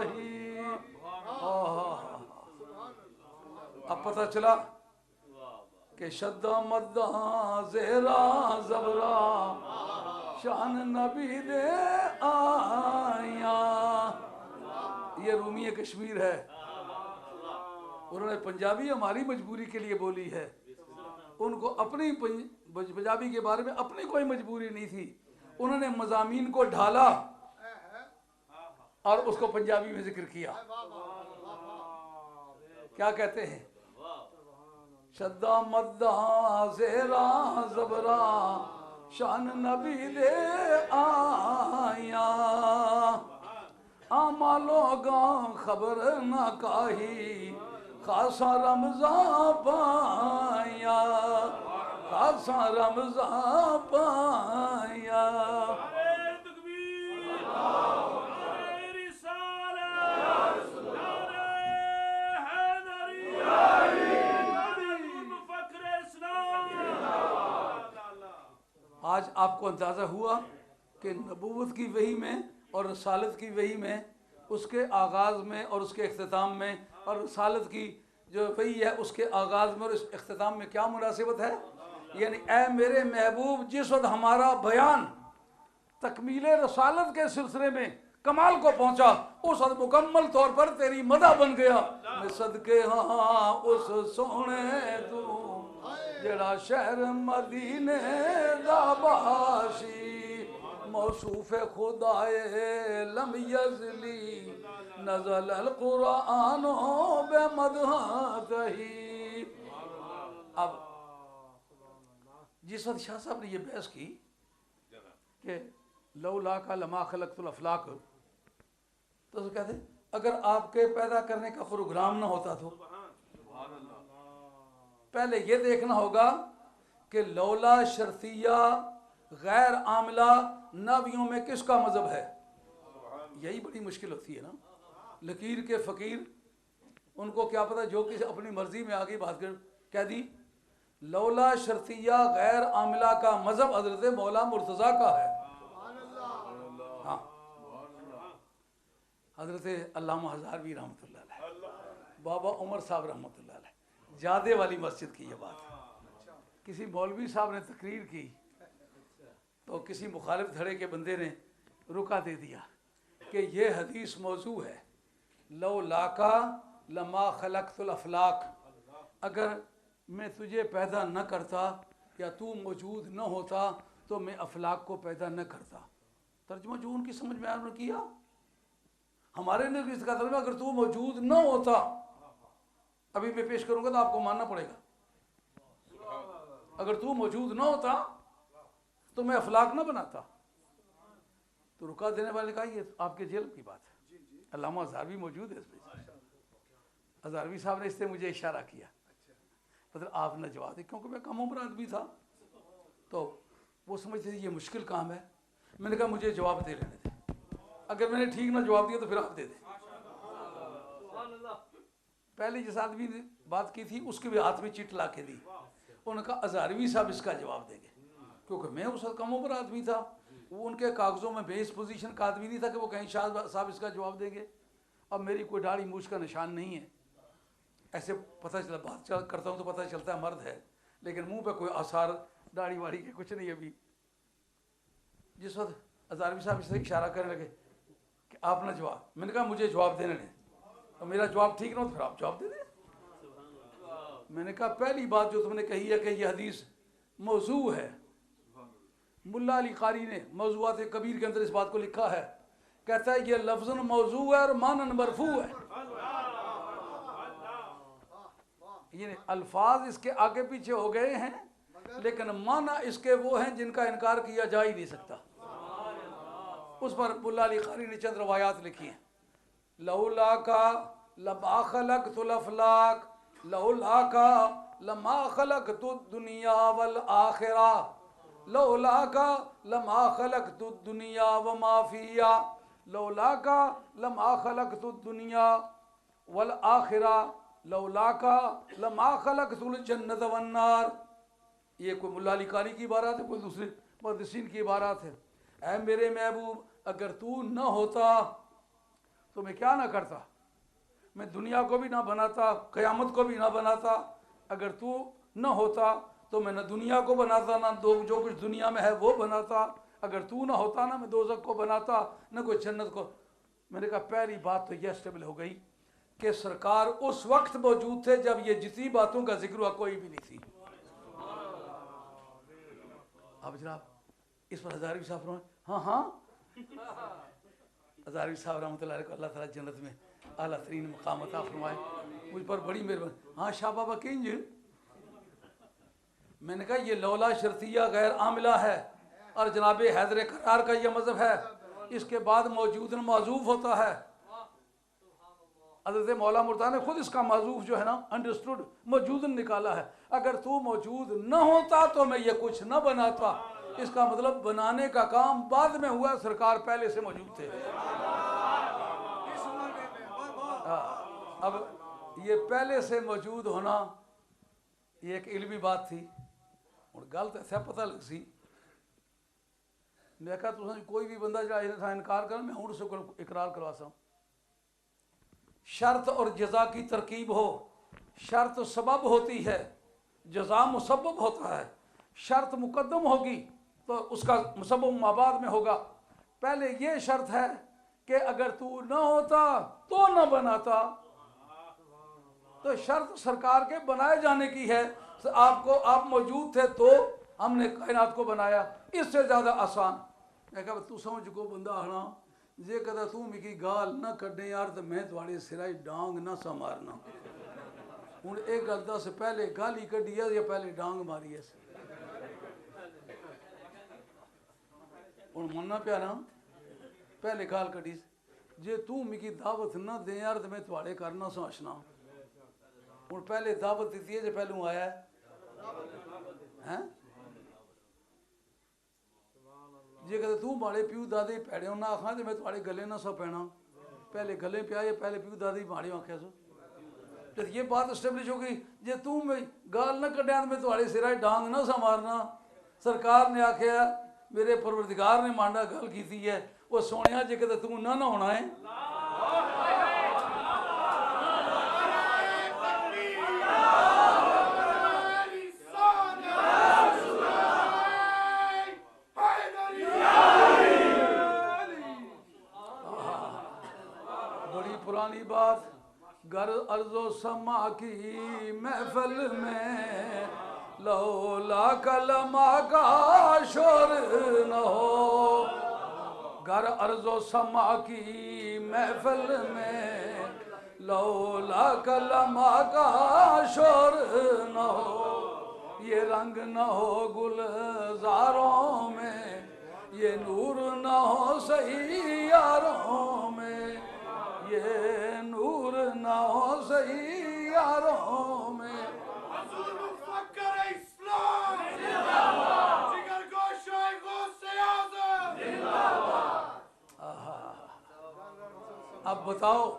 اب پتہ چلا کہ شدہ مدہ زیرا زبرا شان نبی دے آیا۔ یہ رومی کشمیر ہے، انہوں نے پنجابی ہماری مجبوری کے لیے بولی ہے، ان کو اپنی پنجابی کے بارے میں اپنی کوئی مجبوری نہیں تھی، انہوں نے مضامین کو ڈھالا اور اس کو پنجابی میں ذکر کیا۔ کیا کہتے ہیں؟ شدہ مدہ زیرا زبرا شان نبی دے آیا، آمالو گا خبر نہ کاہی خاصا رمضان پایا، خاصا رمضان پایا۔ آج آپ کو اندازہ ہوا کہ نبوت کی وحی میں اور رسالت کی وحی میں، اس کے آغاز میں اور اس کے اختتام میں، اور رسالت کی جو وحی ہے اس کے آغاز میں اور اس اختتام میں کیا مناسبت ہے؟ یعنی اے میرے محبوب، جس وقت ہمارا بیان تکمیل رسالت کے سلسلے میں کمال کو پہنچا، اس وقت مکمل طور پر تیری مدح بن گیا۔ میں صدقے ہاں اس سونے تو جڑا شہر مدینے دا باشی، موصوف خدائے لم یزلی نزل القرآن بمدحتہ۔ اب جس وقت شاہ صاحب نے یہ بحث کی کہ لولا کا لما خلقت الافلاق، تو وہ کہتے ہیں اگر آپ کے پیدا کرنے کا پروگرام نہ ہوتا تو پہلے یہ دیکھنا ہوگا کہ لولا شرطیہ غیر عاملہ ناویوں میں کس کا مذہب ہے۔ یہی بڑی مشکل ہوتی ہے نا، لکیر کے فقیر ان کو کیا پتہ، جو کسی اپنی مرضی میں آگے بات کر کہہ دی۔ لولا شرطیہ غیر عاملہ کا مذہب حضرت مولا مرتضیٰ کا ہے۔ ہاں، حضرت علامہ ہزاروی رحمۃ اللہ علیہ، بابا عمر صاحب رحمۃ اللہ علیہ، جادے والی مسجد کی یہ بات ہے۔ کسی مولوی صاحب نے تقریر کی تو کسی مخالف دھڑے کے بندے نے رکا دے دیا کہ یہ حدیث موضوع ہے، لو لاکا لما خلقت الافلاق، اگر میں تجھے پیدا نہ کرتا یا تو موجود نہ ہوتا تو میں افلاق کو پیدا نہ کرتا۔ ترجمہ جو ان کی سمجھ میں آیا کیا، ہمارے نے اس کا ترجمہ اگر تو موجود نہ ہوتا، ابھی میں پیش کروں گا تو آپ کو ماننا پڑے گا، اگر تو موجود نہ ہوتا تو میں افلاق نہ بناتا۔ تو رکا دینے والے کہا یہ آپ کے جیل کی بات ہے، علامہ ہزاروی موجود ہے اس میں، ہزاروی صاحب نے اس سے مجھے اشارہ کیا، مطلب آپ نے جواب دیا، کیونکہ میں کم عمر آدمی تھا تو وہ سمجھتے تھے یہ مشکل کام ہے۔ میں نے کہا مجھے جواب دے لینے تھے، اگر میں نے ٹھیک نہ جواب دیا تو پھر آپ دے دیں۔ پہلے جس آدمی نے بات کی تھی اس کے بھی ہاتھ میں چٹ لا کے دی، انہوں نے کہا ہزاروی صاحب اس کا جواب دیں گے، کیونکہ میں اس وقت کم عمر آدمی تھا، وہ ان کے کاغذوں میں بیس پوزیشن کا آدمی نہیں تھا کہ وہ کہیں شاہ صاحب اس کا جواب دیں گے۔ اب میری کوئی داڑھی موچھ کا نشان نہیں ہے، ایسے پتہ چلا بات کرتا ہوں تو پتہ چلتا ہے مرد ہے، لیکن منہ پہ کوئی آثار داڑھی واڑی کے کچھ نہیں ابھی۔ جس وقت ہزاروی صاحب اس سے اشارہ کرنے لگے کہ آپ نہ جواب، میں نے کہا مجھے جواب دینے دیں، اور میرا جواب ٹھیک نہ ہو تو پھر آپ جواب دے دیں۔ میں نے کہا پہلی بات جو تم نے کہی ہے کہ یہ حدیث موضوع ہے، ملا علی قاری نے موضوعات کبیر کے اندر اس بات کو لکھا ہے، کہتا ہے یہ لفظ موضوع ہے اور معنی مرفوع ہے، یہ الفاظ اس کے آگے پیچھے ہو گئے ہیں لیکن معنی اس کے وہ ہیں جن کا انکار کیا جا ہی نہیں سکتا. اس پر ملا علی قاری نے چند روایات لکھی ہیں. لولا کا لما خلقت الافلاک لولا کا لما خلقت الدنیا والآخرہ لولا کا لما خلقت الدنیا وما فیہا لولا کا لما خلقت الدنیا والآخرہ لولا کا لما خلقت الجنت والنار. یہ کوئی ملا علی قاری کی عبارات ہے, کوئی دوسرے محدثین کی عبارات ہے. اے میرے محبوب اگر تو نہ ہوتا تو میں کیا نہ کرتا, میں دنیا کو بھی نہ بناتا, قیامت کو بھی نہ بناتا. اگر تو نہ ہوتا تو میں نہ دنیا کو بناتا, نہ جو کچھ دنیا میں ہے وہ بناتا. اگر تو نہ ہوتا نہ میں دوزخ کو بناتا, نہ کوئی جنت کو. میں نے کہا پہلی بات تو یہ اسٹیبل ہو گئی کہ سرکار اس وقت موجود تھے جب یہ جتنی باتوں کا ذکر ہوا کوئی بھی نہیں تھی. اب جناب اس پر ہزاروی صاحب فرمائے ہاں ہاں, ہزاروی صاحب رحمۃ اللہ علیہ کو اللہ تعالیٰ جنت میں اعلیٰ ترین مقام عطا فرمائے, مجھ پر بڑی مہربانی. ہاں شاہ بابا کنج. میں نے کہا یہ لولا شرطیہ غیر عاملہ ہے اور جناب حیدر کرار کا یہ مذہب ہے. اس کے بعد موجود معذوف ہوتا ہے. حضرت مولا مرتضیٰ نے خود اس کا معذوف جو ہے نا انڈرسٹوڈ موجود نکالا ہے. اگر تو موجود نہ ہوتا تو میں یہ کچھ نہ بناتا. اس کا مطلب بنانے کا کام بعد میں ہوا, سرکار پہلے سے موجود تھے. اب یہ پہلے سے موجود ہونا یہ ایک علمی بات تھی. اور گل تو ایسا پتہ لگ سی, میں کہا تو کوئی بھی بندہ جو انکار کر میں ہوں سے اقرار کروا سا. شرط اور جزا کی ترکیب ہو, شرط سبب ہوتی ہے, جزا مسبب ہوتا ہے. شرط مقدم ہوگی تو اس کا مسبب مابعد میں ہوگا. پہلے یہ شرط ہے کہ اگر تو نہ ہوتا تو نہ بناتا. تو شرط سرکار کے بنائے جانے کی ہے. آپ موجود تھے تو ہم نے کائنات کو بنایا. اس سے زیادہ آسان. میں کہا تو سمجھ کو بندہ آنا یہ کہتا تو میری گال نہ کڈے یار تو میں تھوڑے سرائی ڈانگ نہ سا مارنا. ہوں ایک گل دس پہلے گالی کڈی ہے یا پہلے ڈانگ ماری ہے. ہوں مننا پیا نا پہلے گال کڈی جے تو میری دعوت نہ دے یار تو میں تھوڑے کرنا سا اشنا. ہوں پہلے دعوت دیتی ہے جو پہلوں آیا ہے جی کہتے تو ماڑے پیو دادی پیڑے نہ آخا جو میں تھوڑے گلے نہ سا پینا. پہلے گلے پیا یا پہلے پیو دادی ماڑے آخیا سو. تو یہ بات اسٹیبلش ہو گئی جی تو میں گال نہ کڈیا میں تھوڑے سرائے ڈانگ نہ سا مارنا. سرکار نے آخیا میرے پروردگار نے مانڈا گل کی ہے وہ سونے جی کہتے تو نہ ہونا ہے. پرانی بات گر ارض و سما کی محفل میں لولا کلمہ کا شور نہ ہو. گر ارض و سما کی محفل میں لولا کلمہ کا شور نہ ہو. یہ رنگ نہ ہو گلزاروں میں, یہ نور نہ ہو سیاروں میں, یہ نور نہ ہو سیاروں میں. حضور مفکر اسلام زندہ باد, جگر گوشہ غوث اعظم زندہ باد. اب بتاؤ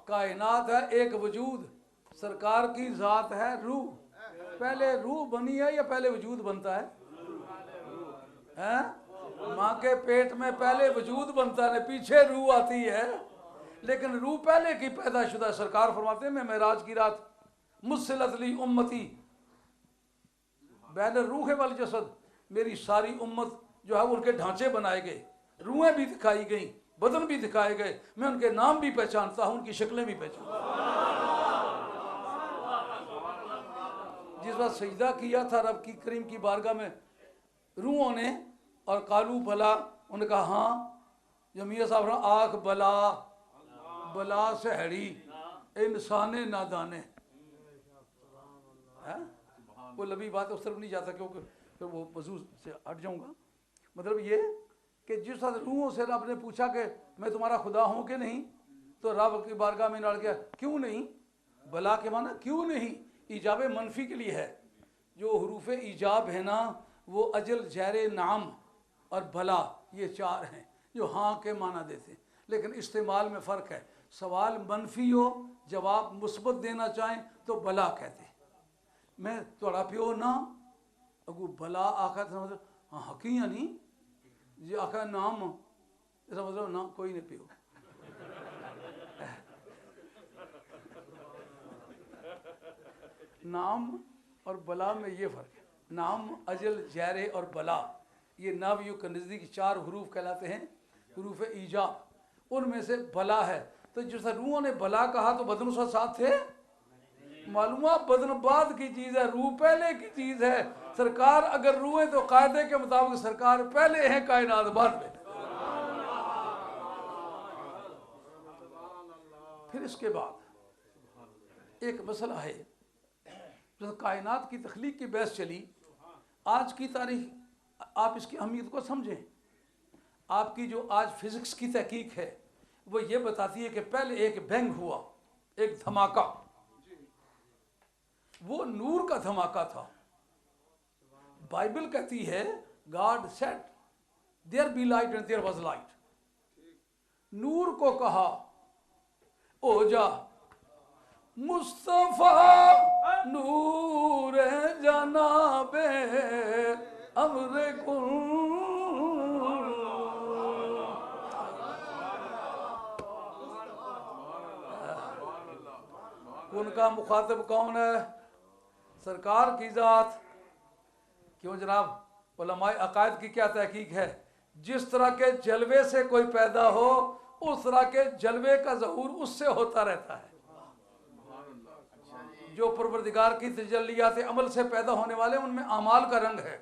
کائنات ہے ایک وجود, سرکار کی ذات ہے روح. پہلے روح بنی ہے یا پہلے وجود بنتا ہے؟ ماں کے پیٹ میں پہلے وجود بنتا ہے پیچھے روح آتی ہے. لیکن روح پہلے کی پیدا شدہ. سرکار فرماتے ہیں میں معراج کی رات مسلت لی امتی بین الروح والجسد, میری ساری امت جو ہے ان کے ڈھانچے بنائے گئے, روحیں بھی دکھائی گئیں, بدن بھی دکھائے گئے, میں ان کے نام بھی پہچانتا ہوں, ان کی شکلیں بھی پہچانتا ہوں. جس وقت سجدہ کیا تھا رب کی کریم کی بارگاہ میں روحوں نے اور قالو بلا, انہوں نے کہا ہاں. جمیہ صاحب نے آنکھ بلا بلا سہری انسان نادانے. وہ لمبی بات اس طرف نہیں جاتا کیونکہ پھر وہ موضوع سے ہٹ جاؤں گا. مطلب یہ کہ جس وقت روحوں سے رب نے پوچھا کہ میں تمہارا خدا ہوں کہ نہیں, تو رب کی بارگاہ میں لڑ گیا کیوں نہیں. بلا کے معنی کیوں نہیں ایجاب منفی کے لیے ہے. جو حروف ایجاب ہے نا وہ اجل زیر نعم اور بلا یہ چار ہیں جو ہاں کے معنی دیتے ہیں, لیکن استعمال میں فرق ہے. سوال منفی ہو جواب مثبت دینا چاہیں تو بلا کہتے ہیں. میں تھوڑا پیو نا اگو بلا آخر ہاں حقیقہ نہیں جی آخر نام اس مطلب نام کوئی نہیں پیو. نام اور بلا میں یہ فرق ہے. نام اجل زیر اور بلا یہ ناویوں کے نزدیک چار حروف کہلاتے ہیں, حروف ایجاب. ان میں سے بلا ہے. تو جس روحوں نے بلا کہا تو بدن اس ساتھ تھے. معلومات بدن بعد کی چیز ہے, روح پہلے کی چیز ہے. سرکار اگر روح ہے تو قاعدے کے مطابق سرکار پہلے ہیں, کائنات بعد میں. پھر اس کے بعد ایک مسئلہ ہے, کائنات کی تخلیق کی بحث چلی. آج کی تاریخ آپ اس کی اہمیت کو سمجھیں. آپ کی جو آج فزکس کی تحقیق ہے وہ یہ بتاتی ہے کہ پہلے ایک بینگ ہوا, ایک دھماکہ. وہ نور کا دھماکہ تھا. بائبل کہتی ہے God said there be light and there was light. نور کو کہا او جا, مصطفیٰ نور جناب امر کن. ان کا مخاطب کون ہے؟ سرکار کی ذات. کیوں جناب؟ علماء عقائد کی کیا تحقیق ہے؟ جس طرح کے جلوے سے کوئی پیدا ہو اس طرح کے جلوے کا ظہور اس سے ہوتا رہتا ہے. جو پروردگار کی تجلیات عمل سے پیدا ہونے والے ان میں اعمال کا رنگ ہے.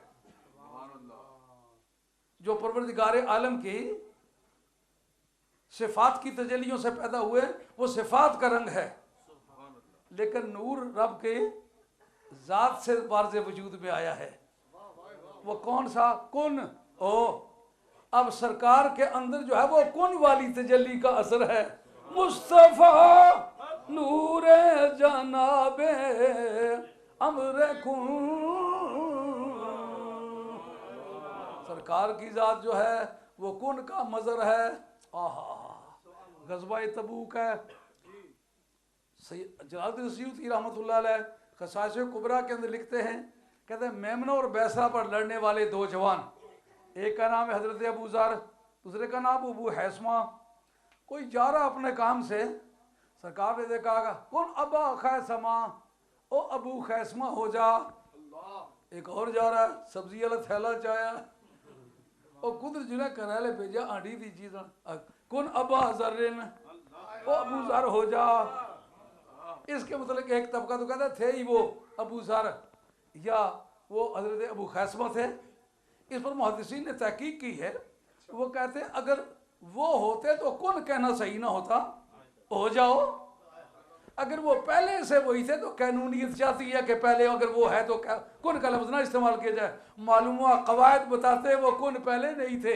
جو پروردگار عالم کی صفات کی تجلیوں سے پیدا ہوئے وہ صفات کا رنگ ہے. لیکن نور رب کے ذات سے بارز وجود میں آیا ہے. وہ کون سا؟ کن. اب سرکار کے اندر جو ہے وہ کن والی تجلی کا اثر ہے. مصطفیٰ نور جناب امر کن. سرکار کی ذات جو ہے وہ کن کا مظہر ہے. غزوہ تبوک ہے. جلال الدین سیوطی رحمۃ اللہ علیہ خصائص کبریٰ کے اندر لکھتے ہیں, کہتے ہیں میمنہ اور بیسرا پر لڑنے والے دو جوان, ایک کا نام ہے حضرت ابو ذر, دوسرے کا نام ابو حیثمہ. کوئی جا رہا اپنے کام سے, سرکار نے دیکھا کون ابا خیثمہ, او ابو خیثمہ ہو جا. ایک اور جا رہا ہے سبزی والا تھیلا چایا, او قدر جنہیں کریلے بھیجا آنڈی دی چیز, کون ابا ذرن, او ابو ذر ہو جا. اس کے متعلق ایک طبقہ تو کہتا تھے ہی وہ ابو ذر یا وہ حضرت ابو خیثمہ تھے. اس پر محدثین نے تحقیق کی ہے. وہ کہتے ہیں اگر وہ ہوتے تو کن کہنا صحیح نہ ہوتا, ہو جاؤ. اگر وہ پہلے سے وہی تھے تو قانونیت چاہتی ہے کہ پہلے اگر وہ ہے تو کن کا لفظ نہ استعمال کیا جائے. معلوم ہوا قواعد بتاتے وہ کن پہلے نہیں تھے.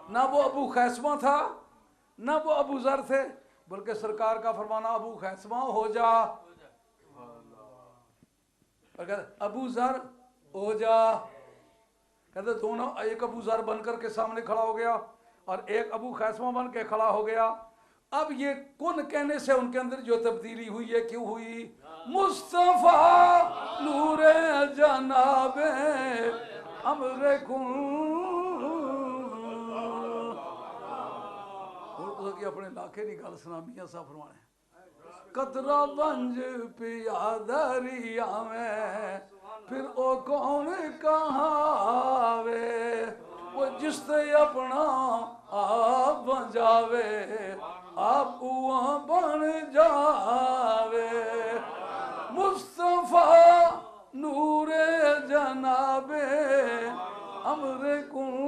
نہ وہ ابو خیثمہ تھا نہ وہ ابو ذر تھے, بلکہ سرکار کا فرمانا ابو خیثمہ ہو جا. ابو ذر ہو جا. کہتے دونوں, ایک ابو ذر بن کر کے سامنے کھڑا ہو گیا اور ایک ابو خیثمہ بن کے کھڑا ہو گیا. اب یہ کن کہنے سے ان کے اندر جو تبدیلی ہوئی ہے کیوں ہوئی؟ مصطفیٰ نور جناب امر کن. کہ اپنے علاقے کی گل سنا میاں صاحب فرمانے, قطرہ بنج پیا دریا میں پھر او کون کہاں وے, وہ جس تے اپنا آپ بن جاوے آپ اوہاں بن جاوے. مصطفیٰ نور جناب امر کن.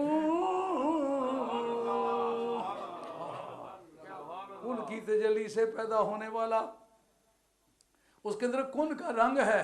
کن کی تجلی سے پیدا ہونے والا, اس کے اندر کن کا رنگ ہے.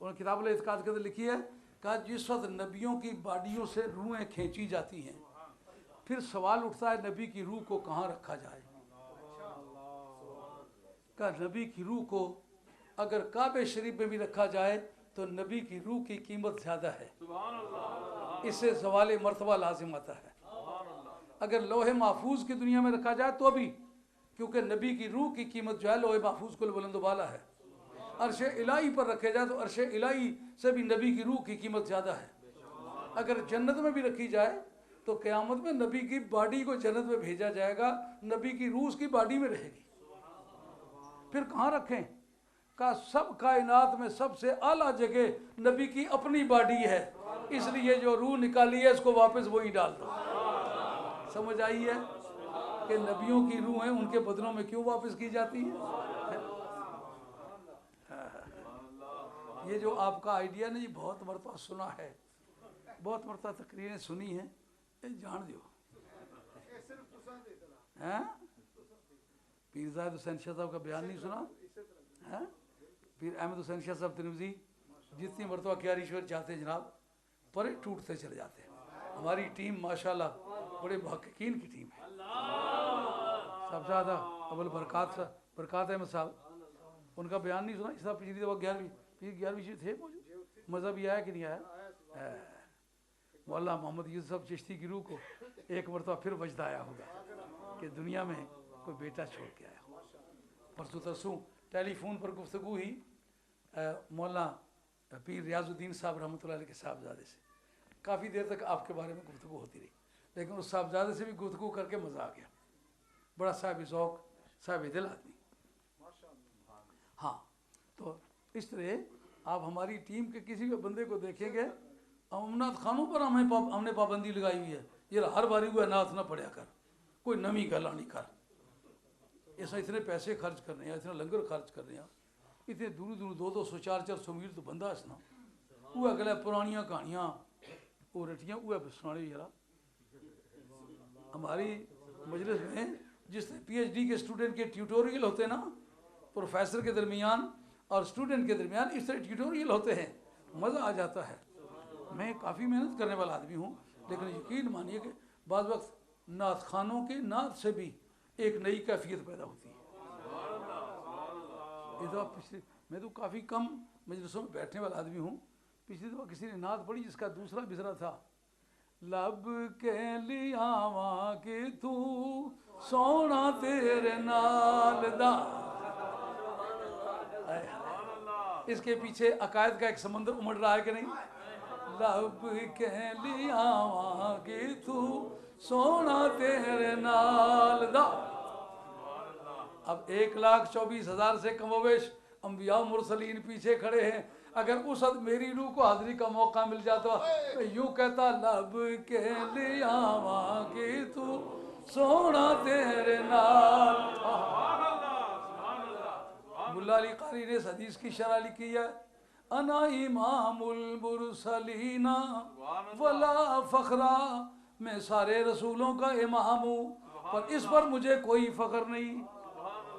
اور کتاب الاعتقاد کے اندر لکھی ہے، کہا جس وقت نبیوں کی باڈیوں سے روحیں کھینچی جاتی ہیں پھر سوال اٹھتا ہے نبی کی روح کو کہاں رکھا جائے. کہا نبی کی روح کو اگر کعبہ شریف میں بھی رکھا جائے تو نبی کی روح کی قیمت زیادہ ہے، اس سے زوال مرتبہ لازم آتا ہے. اگر لوح محفوظ کی دنیا میں رکھا جائے تو بھی، کیونکہ نبی کی روح کی قیمت جو ہے لوح محفوظ کو بلند و بالا ہے. عرش الہی پر رکھے جائے تو عرش الہی سے بھی نبی کی روح کی قیمت زیادہ ہے. اگر جنت میں بھی رکھی جائے تو قیامت میں نبی کی باڈی کو جنت میں بھیجا جائے گا، نبی کی روح اس کی باڈی میں رہے گی. پھر کہاں رکھیں؟ کہا سب کائنات میں سب سے اعلیٰ جگہ نبی کی اپنی باڈی ہے، اس لیے جو روح نکالی ہے اس کو واپس وہی ڈال دو. سمجھ آئی ہے کہ نبیوں کی روحیں ان کے بدنوں میں کیوں واپس کی جاتی ہیں؟ یہ جو آپ کا آئیڈیا نا، یہ بہت مرتبہ سنا ہے، بہت مرتبہ تقریریں سنی ہیں، یہ جان دیو. پیر زاہد حسین شاہ صاحب کا بیان نہیں سنا؟ پیر احمد حسین شاہ صاحب ترمذی جتنی مرتبہ کیاریشور جاتے ہیں جناب پرے ٹوٹتے چلے جاتے ہیں. ہماری ٹیم ماشاءاللہ بڑے محققین کی ٹیم ہے. سب زیادہ ابل برکات احمد صاحب، ان کا بیان نہیں سنا؟ اس طرح پچھلی دفعہ 11ویں تھے موجود، مذہب یہ آیا کہ نہیں آیا؟ مولانا محمد یوسف صاحب چشتی کی روح کو ایک مرتبہ پھر وجد آیا ہوگا کہ دنیا میں کوئی بیٹا چھوڑ کے آیا ہو. پرسوں ترسوں ٹیلی فون پر گفتگو ہوئی مولانا پیر ریاض الدین صاحب رحمۃ اللہ علیہ کے صاحبزادے سے. کافی دیر تک آپ کے بارے میں گفتگو ہوتی رہی، لیکن اس صاحبزادے سے بھی گفتگو کر کے مزہ آ گیا. بڑا صاحب ذوق، صاحب دل آدمی. ہاں، تو اس طرح آپ ہماری ٹیم کے کسی بھی بندے کو دیکھیں گے، امنات خانوں پر ہم نے پابندی لگائی ہوئی ہے. یہ ہر باری کو نعت نہ پڑھیا کر، کوئی نمی گلا نہیں کر. ایسا اتنے پیسے خرچ کرنے ہیں، اتنا لنگر خرچ کرنے ہیں، اتنے دور دور 200 400 میل تو بندہ اس نا وہ اگلے پرانیاں کہانیاں وہ رٹیاں وہ سنانے یار. ہماری مجلس میں جس پی ایچ ڈی کے اسٹوڈنٹ کے ٹیوٹوریل ہوتے ہیں نا، پروفیسر کے درمیان اور اسٹوڈنٹ کے درمیان اس طرح ٹیوٹوریل ہوتے ہیں، مزہ آ جاتا ہے. میں کافی محنت کرنے والا آدمی ہوں، لیکن یقین مانیے کہ بعض وقت نعت خانوں کے نعت سے بھی ایک نئی کیفیت پیدا ہوتی ہے. میں تو کافی کم مجلسوں میں بیٹھنے والا آدمی ہوں. پچھلی دفعہ کسی نے نعت پڑھی جس کا دوسرا مصرع تھا، لب کے لیاواں کہ تو سونا تیرے نال دا. اس کے پیچھے عقائد کا ایک سمندر امڑ رہا ہے کہ نہیں؟ لب کے لیاواں کہ تو سونا تیرے نال دا. اب 1,24,000 سے کم و بیش انبیاء مرسلین پیچھے کھڑے ہیں. اگر اس وقت میری روح کو حاضری کا موقع مل جاتا تو یوں کہتا، لب کے لیاواں کہ تو سونا تیرے نال. ملا علی قاری نے اس حدیث کی شرح لکھی ہے، انا امام المرسلین ولا فخرا، میں سارے رسولوں کا امام ہوں پر اس پر مجھے کوئی فخر نہیں.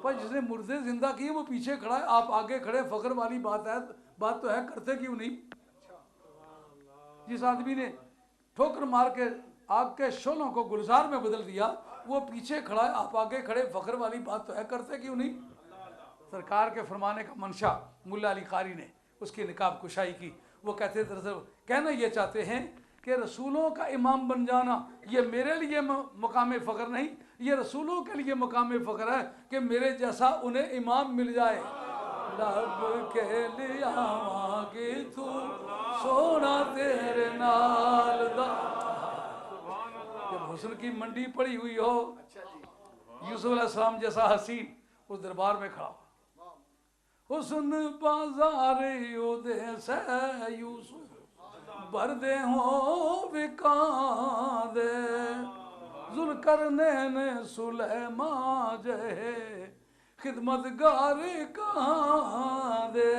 پر جس نے مردے زندہ کیے وہ پیچھے کھڑا ہے، آپ آگے کھڑے، فخر والی بات تو ہے، کرتے کیوں نہیں؟ جس آدمی نے ٹھوکر مار کے آگ کے شعلوں کو گلزار میں بدل دیا وہ پیچھے کھڑا ہے، آپ آگے کھڑے، فخر والی بات تو ہے، کرتے کیوں نہیں؟ سرکار کے فرمانے کا منشا ملا علی قاری نے اس کی نقاب کشائی کی. وہ کہتے دراصل کہنا یہ چاہتے ہیں کہ رسولوں کا امام بن جانا یہ میرے لیے مقام فخر نہیں، یہ رسولوں کے لیے مقام فخر ہے کہ میرے جیسا انہیں امام مل جائے. لب کے لیاواں کہ تو سونا تیرے نال دا. جب حسن کی منڈی پڑی ہوئی ہو، یوسف علیہ السلام جیسا حسین اس دربار میں کھڑا ہو، حسن بازار دے سے یوسف بردے ہوں وکاں دے، ذوالقرنین سلیمان جے خدمتگار کہاں دے.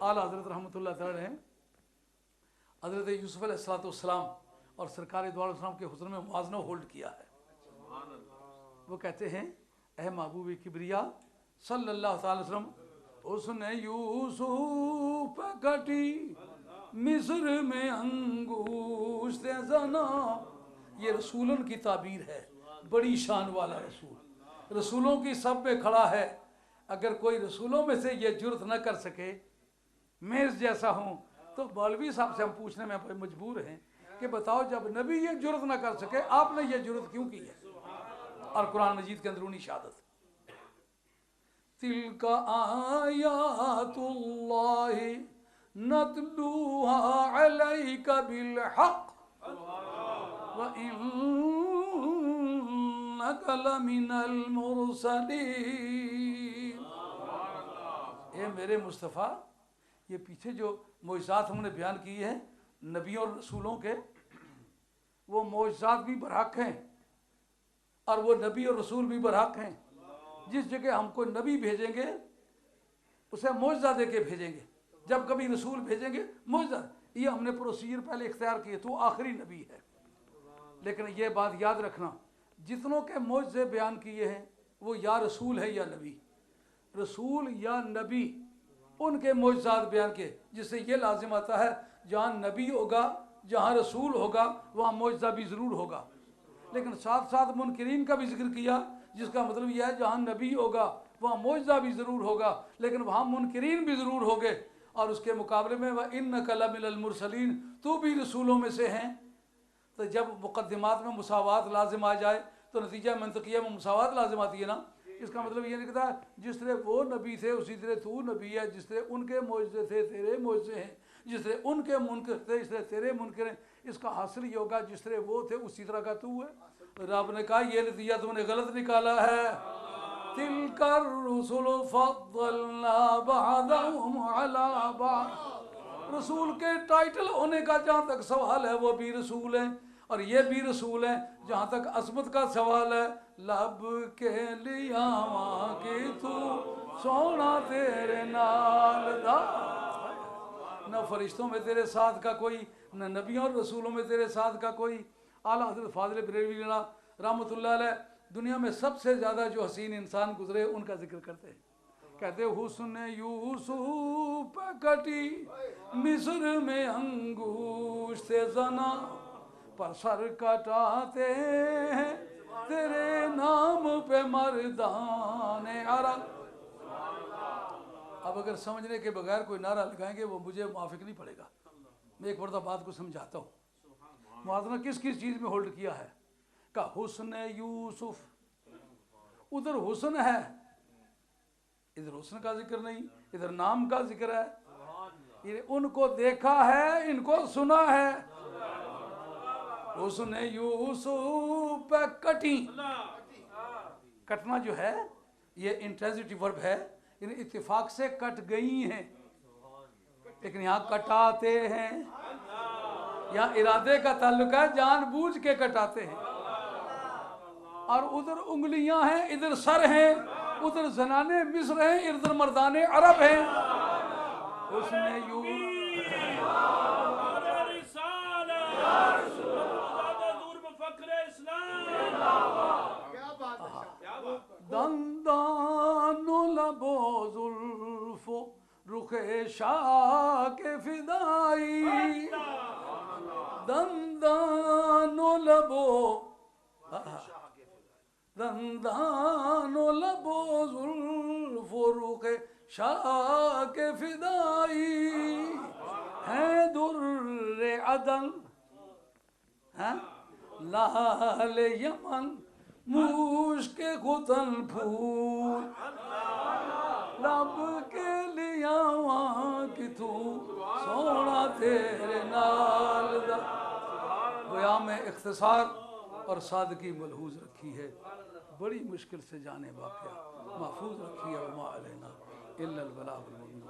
اعلیٰ حضرت رحمۃ اللہ تعالی نے حضرت یوسف علیہ السلام اور سرکار دو علیہ السلام کے حسن میں موازنہ ہولڈ کیا ہے. وہ کہتے ہیں، اے محبوب کبریا صلی اللہ تعالی وسلم، حسن یوسف کٹی مصر میں انگوشت زنا. یہ رسولن کی تعبیر ہے، بڑی شان والا رسول، رسولوں کی سب میں کھڑا ہے. اگر کوئی رسولوں میں سے یہ جرت نہ کر سکے، میں اس جیسا ہوں، تو مولوی صاحب سے ہم پوچھنے میں مجبور ہیں کہ بتاؤ جب نبی یہ جرت نہ کر سکے آپ نے یہ جرت کیوں کی ہے؟ اور قرآن مجید کے اندرونی شہادت. تلک آیات اللہ نتلوها علیک بالحق وإنک لمن المرسلین. اے میرے مصطفیٰ، یہ پیچھے جو معجزات ہم نے بیان کی ہیں نبیوں اور رسولوں کے، وہ معجزات بھی برحق ہیں اور وہ نبی اور رسول بھی برحق ہیں. جس جگہ ہم کوئی نبی بھیجیں گے اسے معجزہ دے کے بھیجیں گے، جب کبھی رسول بھیجیں گے معجزہ. یہ ہم نے پروسیجر پہلے اختیار کیے تو آخری نبی ہے. لیکن یہ بات یاد رکھنا، جتنوں کے معجزے بیان کیے ہیں وہ یا رسول ہے یا نبی، رسول یا نبی ان کے معجزات بیان کیے، جس سے یہ لازم آتا ہے جہاں نبی ہوگا جہاں رسول ہوگا وہاں معجزہ بھی ضرور ہوگا. لیکن ساتھ ساتھ منکرین کا بھی ذکر کیا، جس کا مطلب یہ ہے جہاں نبی ہوگا وہاں معجزہ بھی ضرور ہوگا لیکن وہاں منکرین بھی ضرور ہوگے. اور اس کے مقابلے میں وَإِنَّكَ لَمِنَ الْمُرْسَلِينَ، تو بھی رسولوں میں سے ہیں. تو جب مقدمات میں مساوات لازم آ جائے تو نتیجہ منطقیہ میں مساوات لازم آتی ہے نا. اس کا مطلب یہ نہیں کہتا جس طرح وہ نبی تھے اسی طرح تو نبی ہے، جس طرح ان کے معجزے تھے تیرے معجزے ہیں، جس طرح ان کے منکر تھے اس طرح تیرے منکر ہیں. اس کا حاصل یہ ہوگا جس طرح وہ تھے اسی طرح کا تو ہے. رب نے کہا یہ نتیجہ تم نے غلط نکالا ہے. تِلْكَ الرُّسُلُ فَضَّلْنَا بَعْضَهُمْ عَلَى بَعْضٍ. رسول کے ٹائٹل ہونے کا جہاں تک سوال ہے وہ بھی رسول ہیں اور یہ بھی رسول ہیں. جہاں تک عظمت کا سوال ہے لب کے لیا ماں کی تو سونا تیرے نال دا. نہ فرشتوں میں تیرے ساتھ کا کوئی، نہ نبیوں اور رسولوں میں تیرے ساتھ کا کوئی. اعلیٰ حضرت فاضل بریلوی رحمۃ اللہ علیہ دنیا میں سب سے زیادہ جو حسین انسان گزرے ان کا ذکر کرتے ہیں. کہتے حسن یوسف کٹی مصر میں انگوشت زنا، پر سر کٹاتے ہیں تیرے نام پہ مردان عرب. اب اگر سمجھنے کے بغیر کوئی نعرہ لگائیں گے وہ مجھے موافق نہیں پڑے گا. میں ایک مرتبہ بات کو سمجھاتا ہوں. موازنہ کس کس چیز میں ہولڈ کیا ہے؟ کہ حسن یوسف، ادھر حسن ہے ادھر حسن کا ذکر نہیں، ادھر نام کا ذکر ہے. ان کو دیکھا ہے ان کو سنا ہے. حسن یوسف کٹی، کٹنا جو ہے یہ انٹرانزیٹو ورب ہے، یعنی اتفاق سے کٹ گئی ہیں. لیکن یہاں کٹاتے ہیں، یہاں ارادے کا تعلق ہے، جان بوجھ کے کٹاتے ہیں. اور ادھر انگلیاں ہیں ادھر سر ہیں، ادھر زنانے مصر ہیں ادھر مردانے عرب ہیں. اس نے دندان و لب و زلف و رخ شاہ کے فدائی، دندان و لب و زلف و رخ شاہ کے فدائی ہیں در عدن لال یمن مشک ختن پھول، رب کے لیا وہاں کی تو سونا تیرے نال دا. گویا میں اختصار اور سادگی ملحوظ رکھی ہے، بڑی مشکل سے جانے واقعہ محفوظ رکھی ہے. وما علینا الا البلاغ المبین.